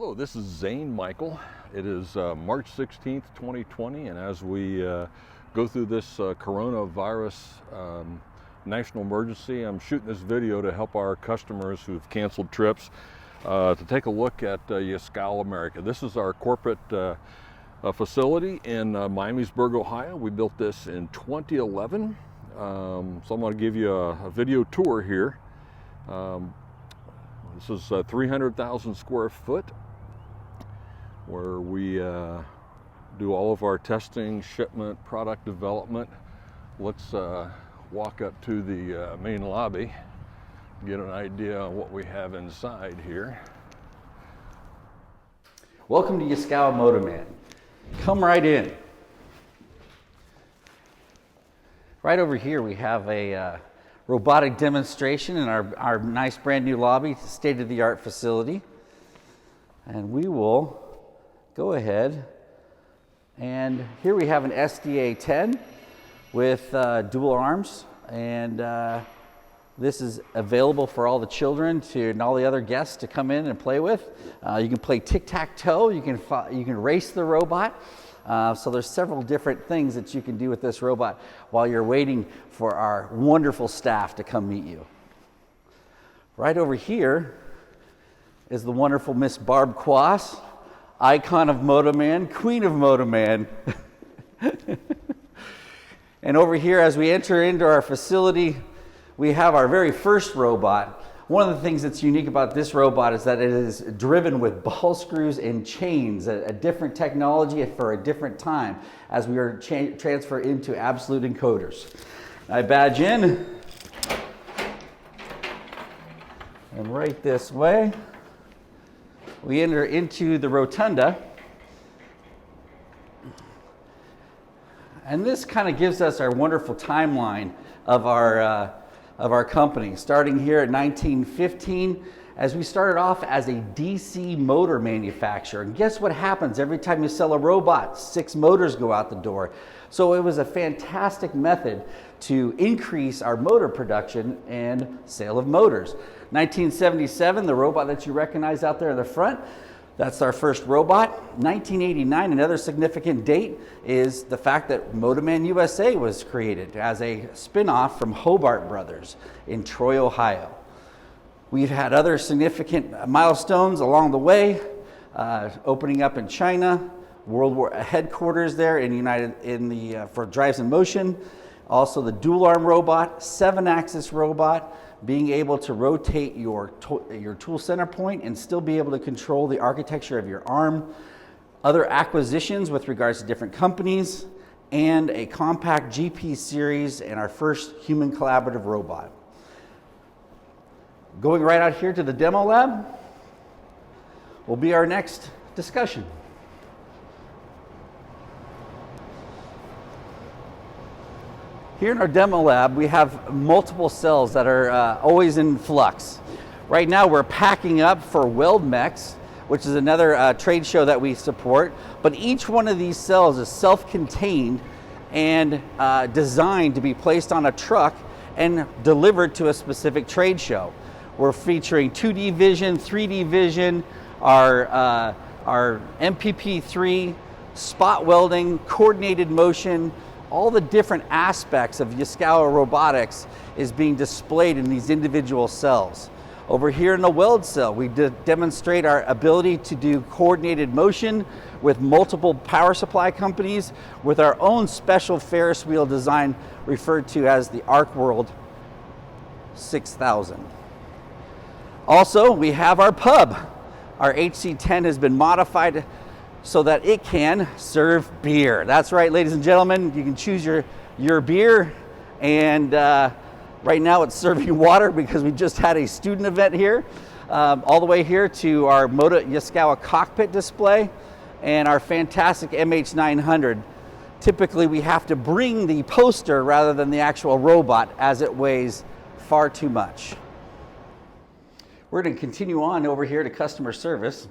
Hello, this is Zane Michael. It is March 16th, 2020, and as we go through this coronavirus national emergency, I'm shooting this video to help our customers who've canceled trips to take a look at Yaskawa America. This is our corporate facility in Miamisburg, Ohio. We built this in 2011, so I'm going to give you a video tour here. This is 300,000 square foot where we do all of our testing, shipment, product development. Let's walk up to the main lobby, get an idea of what we have inside here. Welcome to Yaskawa Motoman. Come right in. Right over here we have a robotic demonstration in our nice brand new lobby, state-of-the-art facility. And we will go ahead, and here we have an SDA 10 with dual arms, and this is available for all the children and all the other guests to come in and play with. You can play tic-tac-toe, you can race the robot. So there's several different things that you can do with this robot while you're waiting for our wonderful staff to come meet you. Right over here is the wonderful Miss Barb Quas, icon of Motoman, queen of Motoman. And over here, as we enter into our facility, we have our very first robot. One of the things that's unique about this robot is that it is driven with ball screws and chains, a different technology for a different time as we are transferred into absolute encoders. I badge in, and right this way, we enter into the rotunda. And this kind of gives us our wonderful timeline of our company, starting here at 1915, as we started off as a DC motor manufacturer. And guess what happens every time you sell a robot? 6 motors go out the door. So it was a fantastic method to increase our motor production and sale of motors. 1977, the robot that you recognize out there in the front, that's our first robot. 1989, another significant date, is the fact that Motoman USA was created as a spin-off from Hobart Brothers in Troy, Ohio. We've had other significant milestones along the way, opening up in China, World War headquarters there for Drives in Motion, also the dual arm robot, 7-axis robot, being able to rotate your tool center point and still be able to control the architecture of your arm. Other acquisitions with regards to different companies, and a compact GP series and our first human collaborative robot. Going right out here to the demo lab will be our next discussion. Here in our demo lab, we have multiple cells that are always in flux. Right now, we're packing up for WeldMex, which is another trade show that we support. But each one of these cells is self-contained and designed to be placed on a truck and delivered to a specific trade show. We're featuring 2D vision, 3D vision, our MPP3, spot welding, coordinated motion. All the different aspects of Yaskawa Robotics is being displayed in these individual cells. Over here in the weld cell, we demonstrate our ability to do coordinated motion with multiple power supply companies with our own special Ferris wheel design referred to as the ArcWorld 6000. Also, we have our pub. Our HC10 has been modified so that it can serve beer. That's right, ladies and gentlemen, you can choose your beer, and right now it's serving water because we just had a student event here. All the way here to our Yaskawa cockpit display and our fantastic MH900. Typically we have to bring the poster rather than the actual robot as it weighs far too much. We're going to continue on over here to customer service.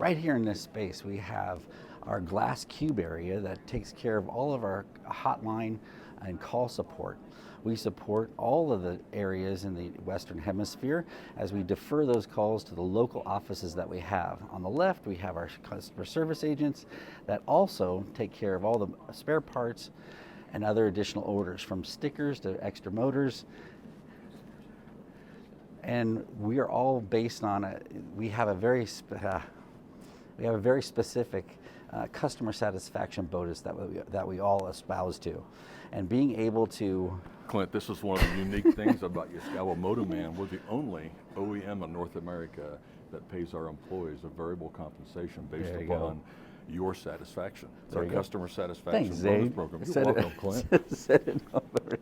Right here in this space, we have our glass cube area that takes care of all of our hotline and call support. We support all of the areas in the Western Hemisphere as we defer those calls to the local offices that we have. On the left, we have our customer service agents that also take care of all the spare parts and other additional orders, from stickers to extra motors. And we are all based on we have a very specific customer satisfaction bonus that we all espouse to. And being able to... Clint, this is one of the unique things about Yaskawa Motoman. We're the only OEM in North America that pays our employees a variable compensation based upon your satisfaction. It's our customer satisfaction bonus bonus program. You're welcome, Clint. Said it over.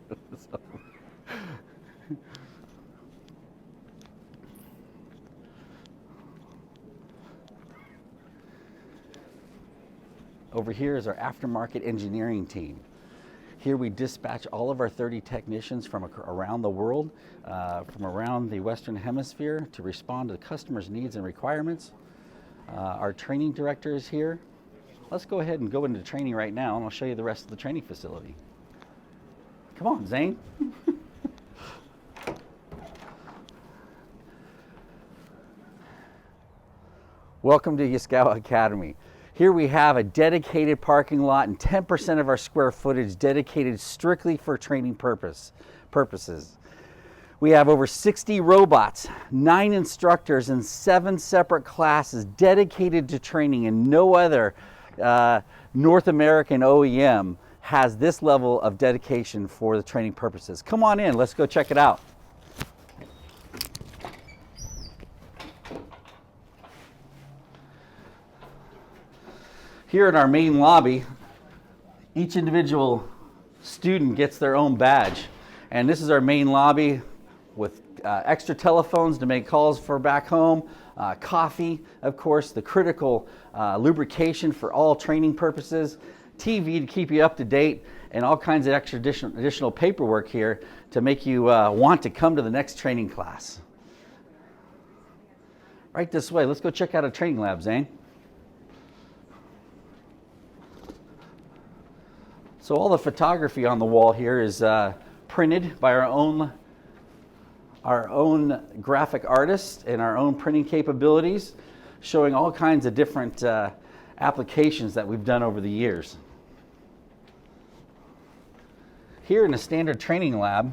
Over here is our aftermarket engineering team. Here we dispatch all of our 30 technicians from around the world, from around the Western Hemisphere, to respond to the customer's needs and requirements. Our training director is here. Let's go ahead and go into training right now, and I'll show you the rest of the training facility. Come on, Zane. Welcome to Yaskawa Academy. Here we have a dedicated parking lot and 10% of our square footage dedicated strictly for training purposes. We have over 60 robots, 9 instructors, and 7 separate classes dedicated to training, and no other North American OEM has this level of dedication for the training purposes. Come on in, let's go check it out. Here in our main lobby, each individual student gets their own badge. And this is our main lobby with extra telephones to make calls for back home, coffee, of course, the critical lubrication for all training purposes, TV to keep you up to date, and all kinds of extra additional paperwork here to make you want to come to the next training class. Right this way, let's go check out a training lab, Zane. So all the photography on the wall here is printed by our own graphic artists and our own printing capabilities, showing all kinds of different applications that we've done over the years. Here in a standard training lab,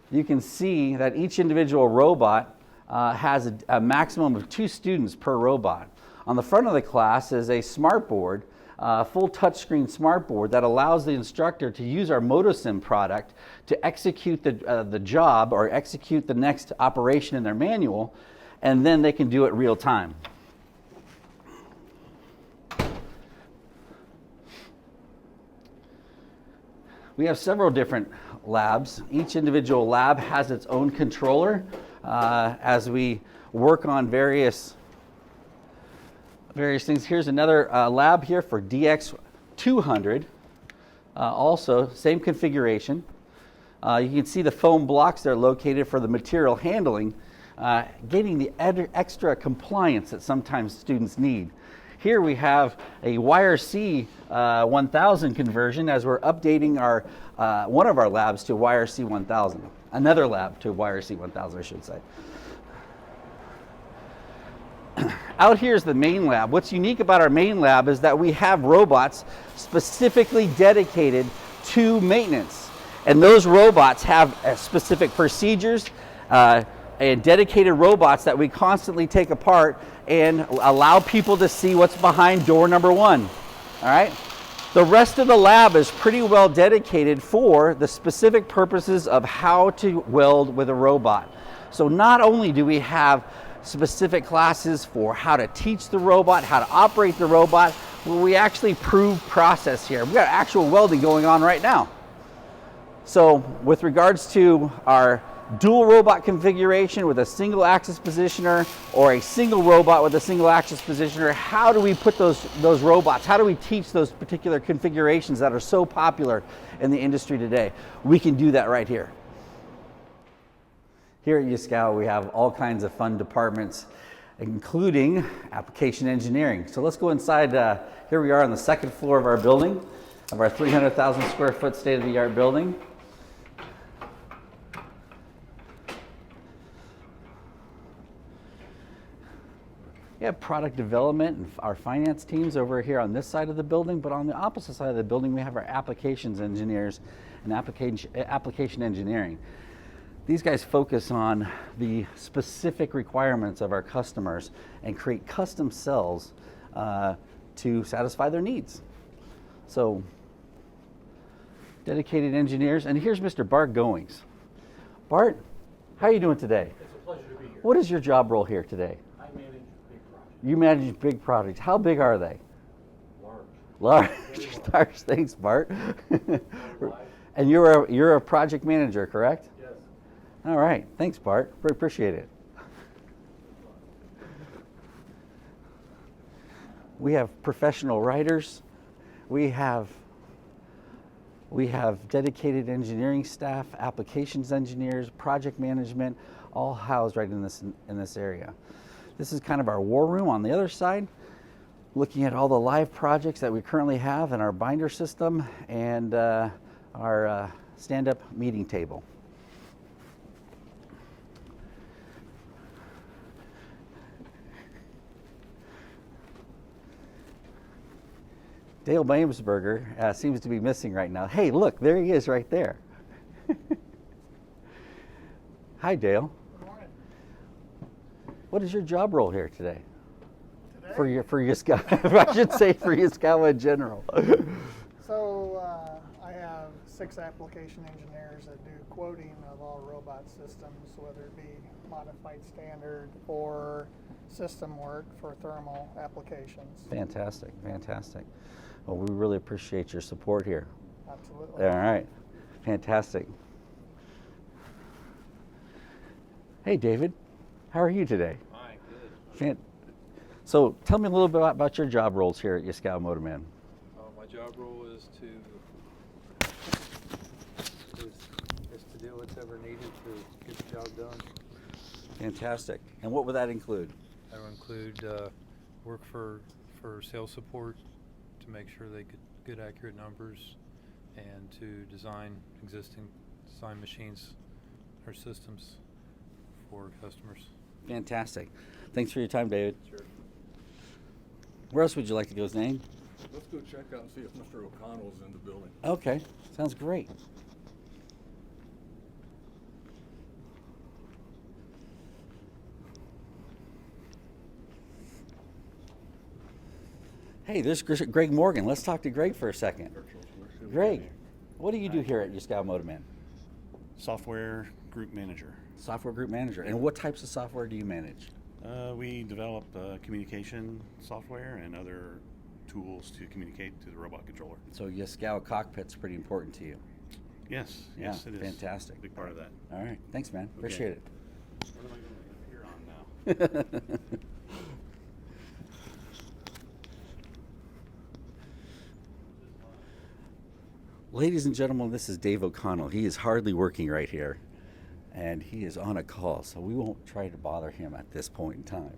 you can see that each individual robot has a maximum of 2 students per robot. On the front of the class is a smart board, full touchscreen smart board that allows the instructor to use our MotoSim product to execute the job or execute the next operation in their manual, and then they can do it real time. We have several different labs. Each individual lab has its own controller as we work on various things. Here's another lab here for DX200. Also, same configuration. You can see the foam blocks there located for the material handling, getting the extra compliance that sometimes students need. Here we have a YRC 1000 conversion as we're updating our one of our labs to YRC 1000. Another lab to YRC 1000, I should say. Out here is the main lab. What's unique about our main lab is that we have robots specifically dedicated to maintenance. And those robots have specific procedures and dedicated robots that we constantly take apart and allow people to see what's behind door number 1. All right? The rest of the lab is pretty well dedicated for the specific purposes of how to weld with a robot. So not only do we have specific classes for how to teach the robot, how to operate the robot, where we actually prove process here. We've got actual welding going on right now. So with regards to our dual robot configuration with a single axis positioner or a single robot with a single axis positioner, how do we put those robots, how do we teach those particular configurations that are so popular in the industry today? We can do that right here. Here at Yaskawa, we have all kinds of fun departments. including application engineering. So let's go inside. Here we are on the second floor of our building, of our 300,000 square foot state-of-the-art building. We have product development and our finance teams over here on this side of the building, but on the opposite side of the building, we have our applications engineers and application engineering. These guys focus on the specific requirements of our customers and create custom cells to satisfy their needs. So, dedicated engineers, and here's Mr. Bart Goings. Bart, how are you doing today? It's a pleasure to be here. What is your job role here today? I manage big projects. You manage big projects. How big are they? Large. Large. Large. Thanks, Bart. And you're a project manager, correct? Yes. All right. Thanks, Bart. We appreciate it. We have professional writers. We have dedicated engineering staff, applications engineers, project management, all housed right in this area. This is kind of our war room on the other side, looking at all the live projects that we currently have in our binder system and our stand-up meeting table. Dale Miamisburg seems to be missing right now. Hey, look, there he is right there. Hi, Dale. Good morning. What is your job role here today? Today? For Yaskawa, I should say for Yaskawa in general. So I have 6 application engineers that do quoting of all robot systems, whether it be modified standard or system work for thermal applications. Fantastic, fantastic. Well, we really appreciate your support here. Absolutely. All right, fantastic. Hey, David, how are you today? Hi, good. So tell me a little bit about your job roles here at Yaskawa Motoman. My job role is to do whatever needed to get the job done. Fantastic. And what would that include? That will include work for sales support to make sure they get good accurate numbers and to design machines or systems for customers. Fantastic. Thanks for your time, David. Sure. Where else would you like to go, Zane? Let's go check out and see if Mr. O'Connell's in the building. Okay, sounds great. Hey, there's Greg Morgan. Let's talk to Greg for a second. Greg, what do you do here at Yaskawa Motoman? Software group manager. Software group manager. And what types of software do you manage? We develop communication software and other tools to communicate to the robot controller. So Yaskawa cockpit's pretty important to you. Yes, Yeah, yes, it is. fantastic. Big part of that. All right, thanks, man. Appreciate it. What am I going to appear on now? Ladies and gentlemen, this is Dave O'Connell. He is hardly working right here, and he is on a call, so we won't try to bother him at this point in time.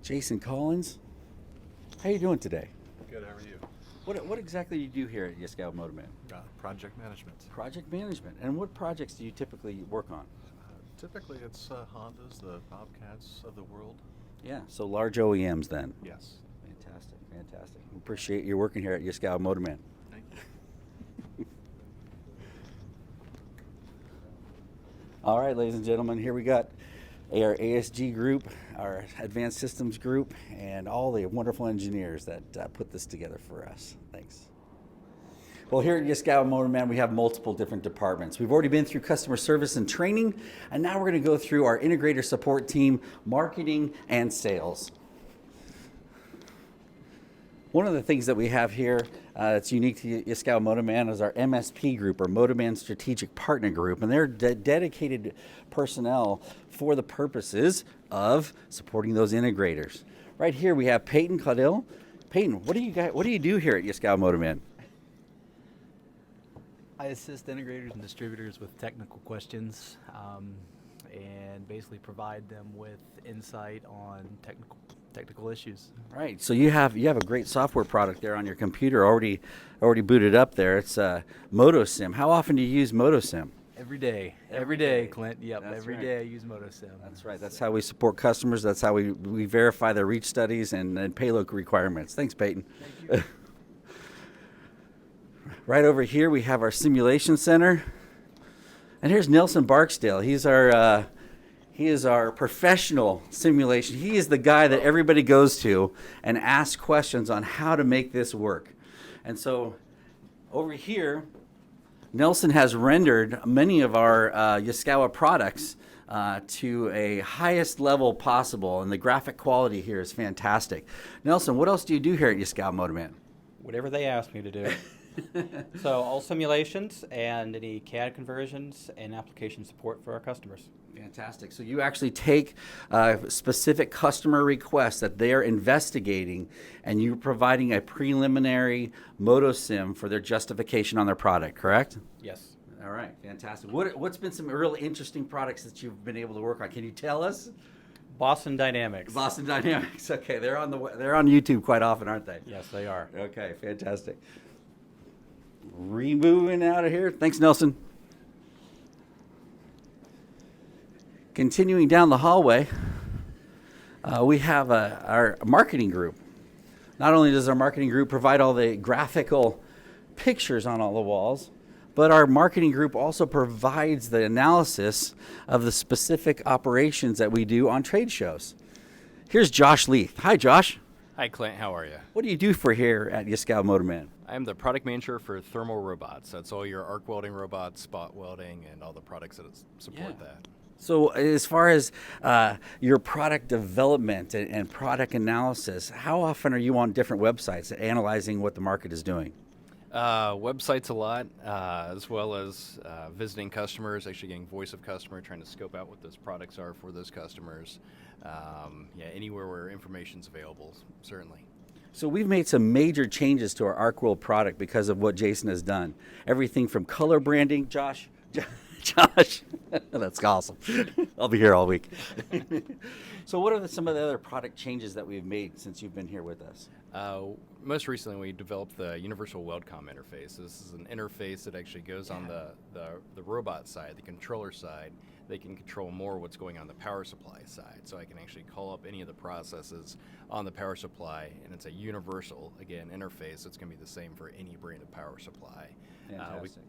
Jason Collins, how you doing today? Good, how are you? What exactly do you do here at Yaskawa Motoman? Project management. Project management. And what projects do you typically work on? Typically it's Hondas, the Bobcats of the world. Yeah, so large OEMs then. Yes. Fantastic, fantastic. We appreciate you working here at Yaskawa Motoman. Thank you. All right, ladies and gentlemen, here we got our ASG group, our Advanced Systems group, and all the wonderful engineers that put this together for us. Thanks. Well, here at Yaskawa Motoman, we have multiple different departments. We've already been through customer service and training, and now we're going to go through our integrator support team, marketing, and sales. One of the things that we have here that's unique to Yaskawa Motoman is our MSP group, or Motoman Strategic Partner Group, and they're dedicated personnel for the purposes of supporting those integrators. Right here we have Peyton Caudill. Peyton, what do you do here at Yaskawa Motoman? I assist integrators and distributors with technical questions and basically provide them with insight on technical issues. Right. So you have a great software product there on your computer already booted up there. It's MotoSim. How often do you use MotoSim? Every day. Every day. Clint. Yep. That's Every right. day I use MotoSim. That's right. That's how we support customers. That's how we verify their reach studies and payload requirements. Thanks, Peyton. Thank you. Right over here we have our simulation center. And here's Nelson Barksdale. He is our professional simulation. He is the guy that everybody goes to and asks questions on how to make this work. And so over here, Nelson has rendered many of our Yaskawa products to a highest level possible, and the graphic quality here is fantastic. Nelson, what else do you do here at Yaskawa Motoman? Whatever they ask me to do. So all simulations and any CAD conversions and application support for our customers. Fantastic. So you actually take specific customer requests that they are investigating, and you're providing a preliminary MotoSim for their justification on their product, correct? Yes. All right, fantastic. What's been some real interesting products that you've been able to work on? Can you tell us? Boston Dynamics. Boston Dynamics. Okay, they're on YouTube quite often, aren't they? Yes, they are. Okay, fantastic. Removing out of here. Thanks, Nelson. Continuing down the hallway, we have our marketing group. Not only does our marketing group provide all the graphical pictures on all the walls, but our marketing group also provides the analysis of the specific operations that we do on trade shows. Here's Josh Leith. Hi, Josh. Hi, Clint. How are you? What do you do for here at Yaskawa Motoman? I'm the product manager for thermal robots. That's all your arc welding robots, spot welding, and all the products that support that. So as far as your product development and product analysis, how often are you on different websites analyzing what the market is doing? Websites a lot, as well as visiting customers, actually getting voice of customer, trying to scope out what those products are for those customers. Anywhere where information's available, certainly. So we've made some major changes to our ArcWorld product because of what Jason has done. Everything from color branding, Josh, that's awesome. I'll be here all week. So what are some of the other product changes that we've made since you've been here with us? Most recently, we developed the Universal WeldCom interface. This is an interface that actually goes on the robot side, the controller side. They can control more what's going on the power supply side. So I can actually call up any of the processes on the power supply, and it's a universal, again, interface. It's going to be the same for any brand of power supply.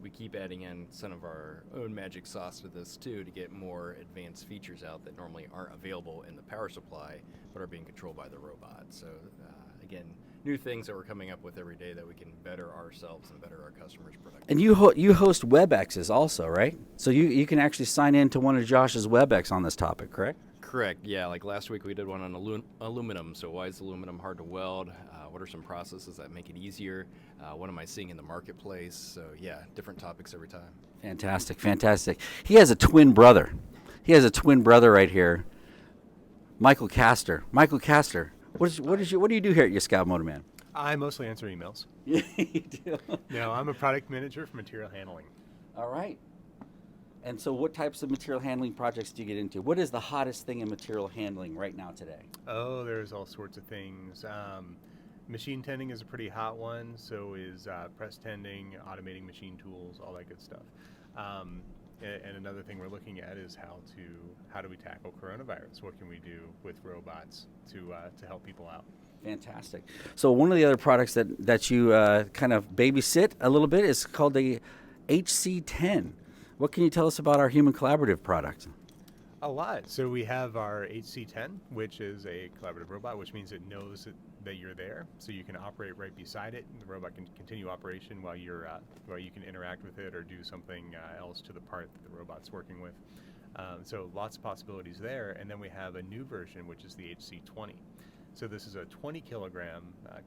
We keep adding in some of our own magic sauce to this, too, to get more advanced features out that normally aren't available in the power supply, but are being controlled by the robot. So, again, new things that we're coming up with every day that we can better ourselves and better our customers' productivity. And you host WebExes also, right? So you can actually sign in to one of Josh's WebEx on this topic, correct? Correct, yeah. Like last week we did one on aluminum. So why is aluminum hard to weld? What are some processes that make it easier? What am I seeing in the marketplace? So yeah, different topics every time. Fantastic, fantastic. He has a twin brother. He has a twin brother right here, Michael Castor. Michael Castor, what do you do here at Yaskawa Motoman? I mostly answer emails. Yeah, you do. No, I'm a product manager for material handling. All right. And so what types of material handling projects do you get into? What is the hottest thing in material handling right now today? Oh, there's all sorts of things. Machine tending is a pretty hot one. So is press tending, automating machine tools, all that good stuff. And another thing we're looking at is how do we tackle coronavirus? What can we do with robots to help people out? Fantastic. So one of the other products that you kind of babysit a little bit is called the HC10. What can you tell us about our human collaborative product? A lot. So we have our HC10, which is a collaborative robot, which means it knows that you're there, so you can operate right beside it. The robot can continue operation while you can interact with it or do something else to the part that the robot's working with. So lots of possibilities there. And then we have a new version, which is the HC20. So this is a 20 kilogram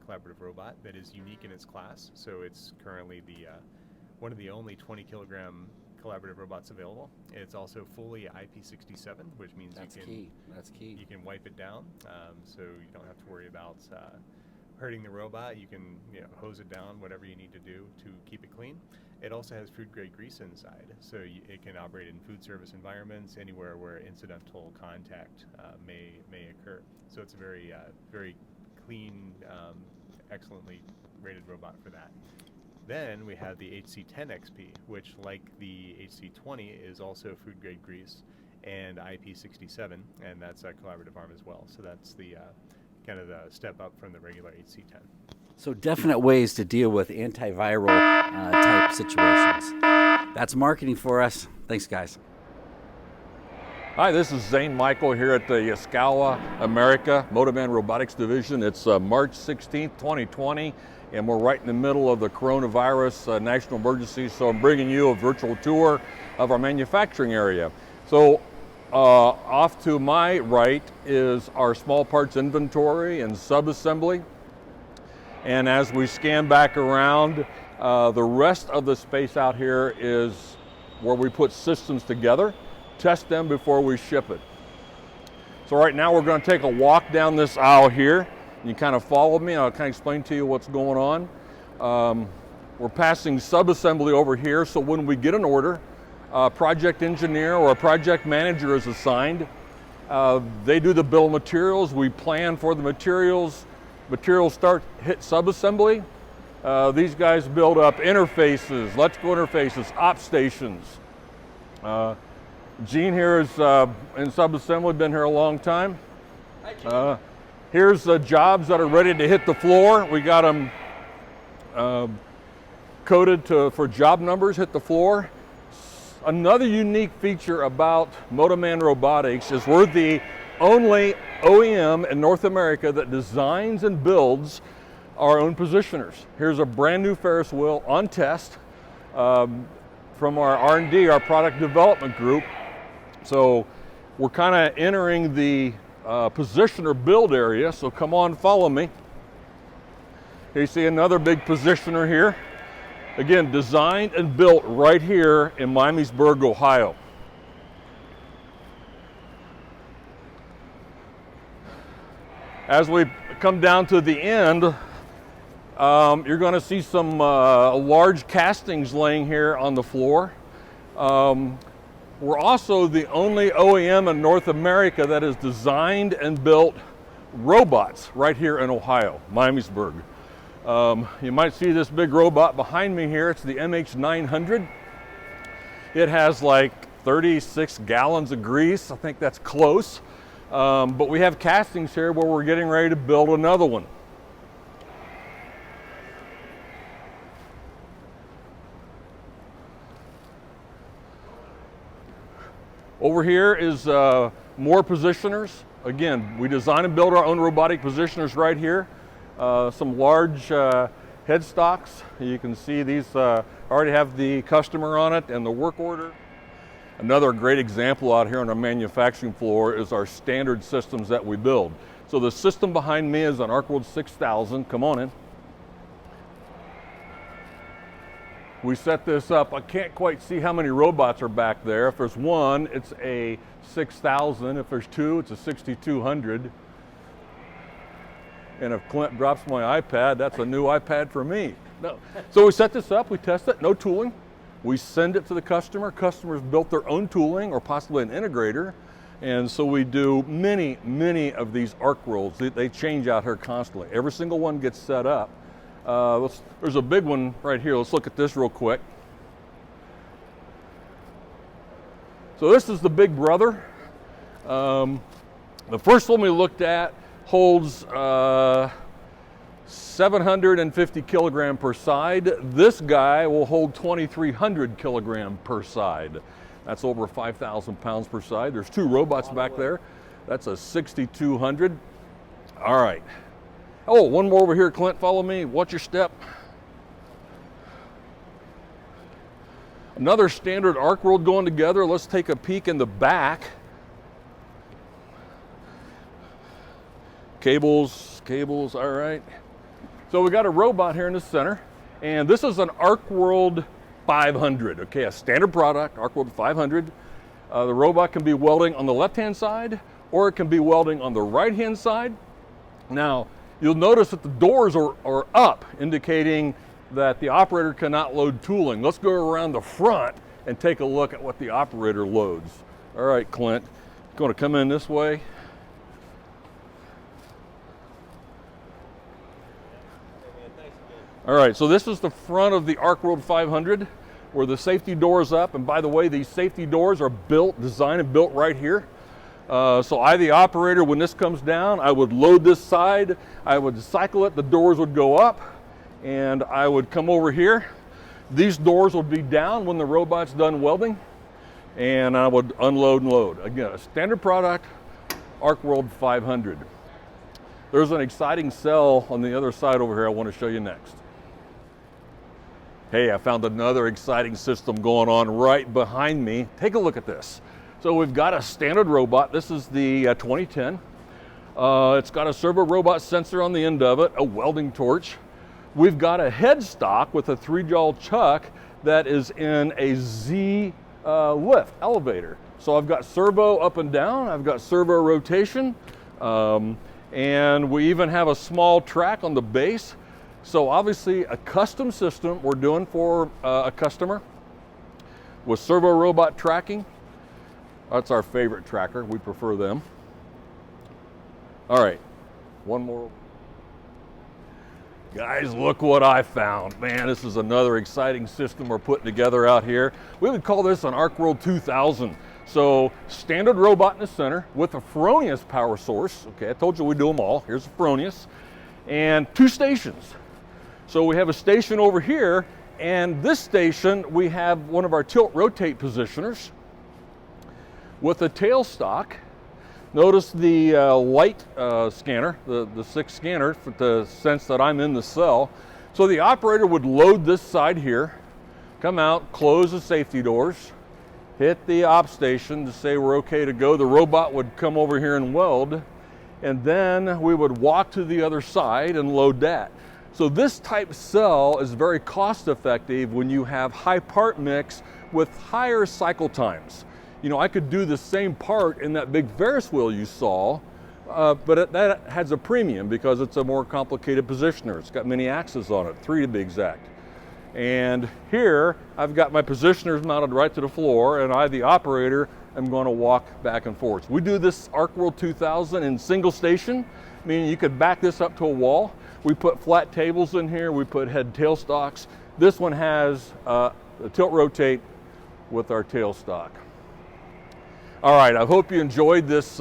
collaborative robot that is unique in its class. So it's currently one of the only 20 kilogram collaborative robots available. It's also fully IP67, which means That's key. You can wipe it down, so you don't have to worry about hurting the robot. You can hose it down, whatever you need to do to keep it clean. It also has food grade grease inside, so it can operate in food service environments, anywhere where incidental contact may occur. So it's a very very clean, excellently rated robot for that. Then we have the HC10 XP, which, like the HC20, is also food grade grease and IP67, and that's a collaborative arm as well. So that's the kind of the step up from the regular HC10. So definite ways to deal with antiviral type situations. That's marketing for us. Thanks, guys. Hi, this is Zane Michael here at the Yaskawa America Motoman Robotics Division. It's March 16th, 2020, and we're right in the middle of the coronavirus national emergency, so I'm bringing you a virtual tour of our manufacturing area. So off to my right is our small parts inventory and subassembly. And as we scan back around, the rest of the space out here is where we put systems together, test them before we ship it. So right now we're going to take a walk down this aisle here. You kind of follow me, I'll kind of explain to you what's going on. We're passing subassembly over here, so when we get an order, a project engineer or a project manager is assigned. They do the bill of materials, we plan for the materials. Materials hit subassembly. These guys build up interfaces, electrical interfaces, op stations. Gene here is in subassembly, been here a long time. Here's the jobs that are ready to hit the floor. We got them coded for job numbers, hit the floor. Another unique feature about Motoman Robotics is we're the only OEM in North America that designs and builds our own positioners. Here's a brand new Ferris wheel on test from our R&D, our product development group. So we're kind of entering the positioner build area, so come on, follow me. Here you see another big positioner here. Again, designed and built right here in Miamisburg, Ohio. As we come down to the end, you're going to see some large castings laying here on the floor. We're also the only OEM in North America that has designed and built robots right here in Ohio, Miamisburg. You might see this big robot behind me here. It's the MH900. It has like 36 gallons of grease. I think that's close. But we have castings here where we're getting ready to build another one. Over here is more positioners. Again, we design and build our own robotic positioners right here. Some large headstocks. You can see these already have the customer on it and the work order. Another great example out here on our manufacturing floor is our standard systems that we build. So the system behind me is an ArcWorld 6000. Come on in. We set this up. I can't quite see how many robots are back there. If there's one, it's a 6000. If there's two, it's a 6200. And if Clint drops my iPad, that's a new iPad for me. No. So we set this up, we test it, no tooling. We send it to the customer. Customers built their own tooling or possibly an integrator. And so we do many, many of these ArcWorlds. They change out here constantly. Every single one gets set up. There's a big one right here. Let's look at this real quick. So this is the big brother. The first one we looked at holds 750 kilogram per side. This guy will hold 2,300 kilogram per side. That's over 5,000 pounds per side. There's two robots back there. That's a 6,200. All right. Oh, one more over here, Clint, follow me. Watch your step. Another standard ArcWorld going together. Let's take a peek in the back. Cables, all right. So we got a robot here in the center, and this is an ArcWorld 500, okay, a standard product, ArcWorld 500. The robot can be welding on the left-hand side, or it can be welding on the right-hand side. Now, you'll notice that the doors are up, indicating that the operator cannot load tooling. Let's go around the front and take a look at what the operator loads. All right, Clint, going to come in this way. All right, so this is the front of the ArcWorld 500 where the safety door is up. And by the way, these safety doors are designed and built right here. So I, the operator, when this comes down, I would load this side, I would cycle it, the doors would go up, and I would come over here. These doors would be down when the robot's done welding, and I would unload and load. Again, a standard product, ArcWorld 500. There's an exciting cell on the other side over here I want to show you next. Hey, I found another exciting system going on right behind me. Take a look at this. So we've got a standard robot. This is the 2010. It's got a servo robot sensor on the end of it, a welding torch. We've got a headstock with a 3-jaw chuck that is in a Z lift elevator. So I've got servo up and down, I've got servo rotation, and we even have a small track on the base. So obviously a custom system we're doing for a customer with servo robot tracking. That's our favorite tracker, we prefer them. All right, one more. Guys, look what I found. Man, this is another exciting system we're putting together out here. We would call this an ArcWorld 2000. So standard robot in the center with a Fronius power source. Okay, I told you we do them all. Here's a Fronius. And 2 stations. So we have a station over here, and this station we have one of our tilt rotate positioners with a tailstock. Notice the light scanner, the 6 scanner, for the sense that I'm in the cell. So the operator would load this side here, come out, close the safety doors, hit the op station to say we're okay to go. The robot would come over here and weld, and then we would walk to the other side and load that. So this type cell is very cost effective when you have high part mix with higher cycle times. You know, I could do the same part in that big Ferris wheel you saw, but that has a premium because it's a more complicated positioner. It's got many axes on it, 3 to be exact. And here, I've got my positioners mounted right to the floor, and I, the operator, am going to walk back and forth. We do this ArcWorld 2000 in single station, meaning you could back this up to a wall. We put flat tables in here, we put head tailstocks. This one has a tilt rotate with our tailstock. All right, I hope you enjoyed this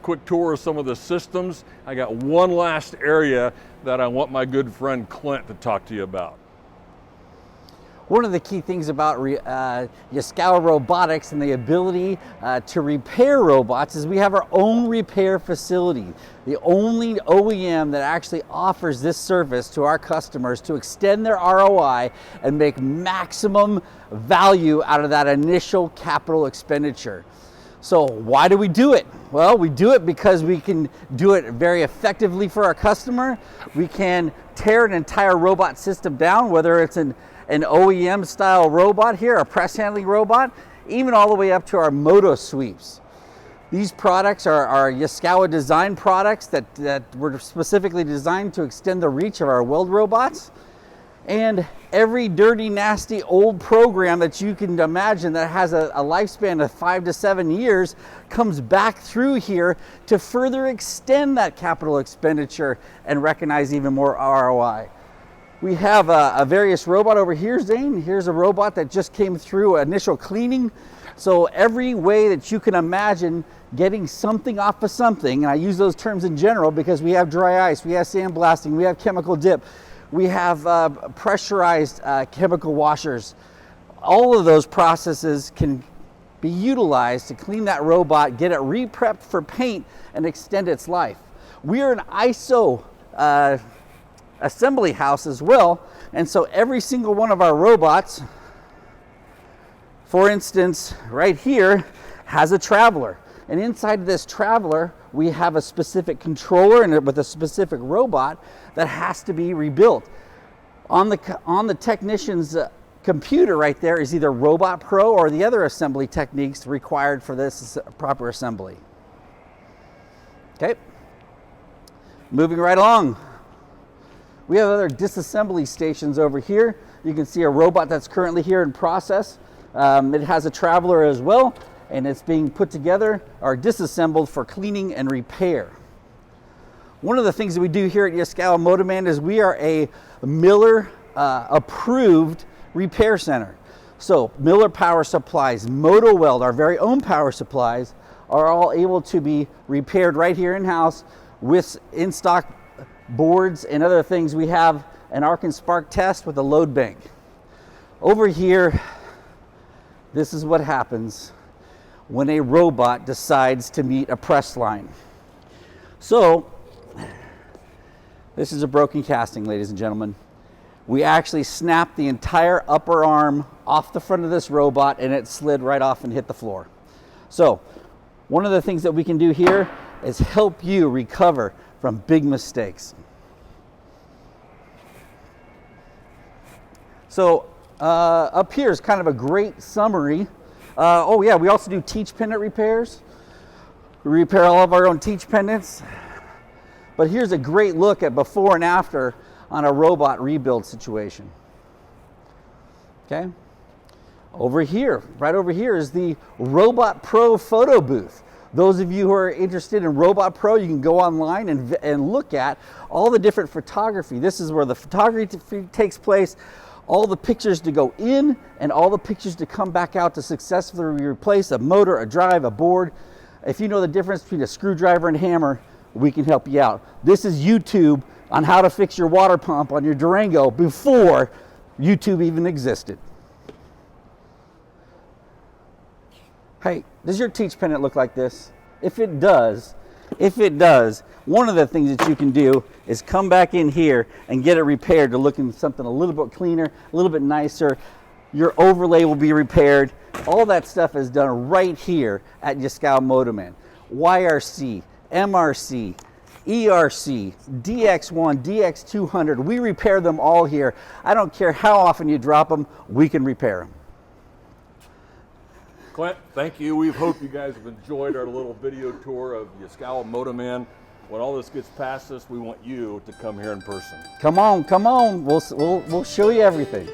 quick tour of some of the systems. I got one last area that I want my good friend Clint to talk to you about. One of the key things about Yaskawa Robotics and the ability to repair robots is we have our own repair facility. The only OEM that actually offers this service to our customers to extend their ROI and make maximum value out of that initial capital expenditure. So why do we do it? Well, we do it because we can do it very effectively for our customer. We can tear an entire robot system down, whether it's an OEM style robot here, a press handling robot, even all the way up to our moto sweeps. These products are Yaskawa design products that were specifically designed to extend the reach of our weld robots. And every dirty, nasty old program that you can imagine that has a lifespan of 5 to 7 years comes back through here to further extend that capital expenditure and recognize even more ROI. We have a various robot over here, Zane. Here's a robot that just came through initial cleaning. So every way that you can imagine getting something off of something, and I use those terms in general because we have dry ice, we have sandblasting, we have chemical dip, we have pressurized chemical washers. All of those processes can be utilized to clean that robot, get it re-prepped for paint, and extend its life. We are an ISO assembly house as well, and so every single one of our robots, for instance, right here, has a traveler. And inside of this traveler, we have a specific controller and with a specific robot that has to be rebuilt. On the technician's computer right there is either Robot Pro or the other assembly techniques required for this proper assembly. Okay, moving right along. We have other disassembly stations over here. You can see a robot that's currently here in process. It has a traveler as well, and it's being put together or disassembled for cleaning and repair. One of the things that we do here at Yaskawa Motoman is we are a Miller approved repair center. So Miller power supplies, MotoWeld, our very own power supplies, are all able to be repaired right here in-house with in-stock boards and other things. We have an arc and spark test with a load bank. Over here, this is what happens when a robot decides to meet a press line. So, this is a broken casting, ladies and gentlemen. We actually snapped the entire upper arm off the front of this robot and it slid right off and hit the floor. So, one of the things that we can do here is help you recover from big mistakes. So, up here is kind of a great summary. Oh yeah, we also do teach pendant repairs. We repair all of our own teach pendants. But here's a great look at before and after on a robot rebuild situation. Okay? Over here, right over here is the Robot Pro photo booth. Those of you who are interested in Robot Pro, you can go online and look at all the different photography. This is where the photography takes place, all the pictures to go in and all the pictures to come back out to successfully replace a motor, a drive, a board. If you know the difference between a screwdriver and hammer, we can help you out. This is YouTube on how to fix your water pump on your Durango before YouTube even existed. Hey, does your teach pendant look like this? If it does, one of the things that you can do is come back in here and get it repaired to looking something a little bit cleaner, a little bit nicer. Your overlay will be repaired. All that stuff is done right here at Yaskawa Motoman. YRC, MRC, ERC, DX1, DX200, we repair them all here. I don't care how often you drop them, we can repair them. Clint, thank you. We hope you guys have enjoyed our little video tour of Yaskawa Motoman. When all this gets past us, we want you to come here in person. Come on, we'll show you everything.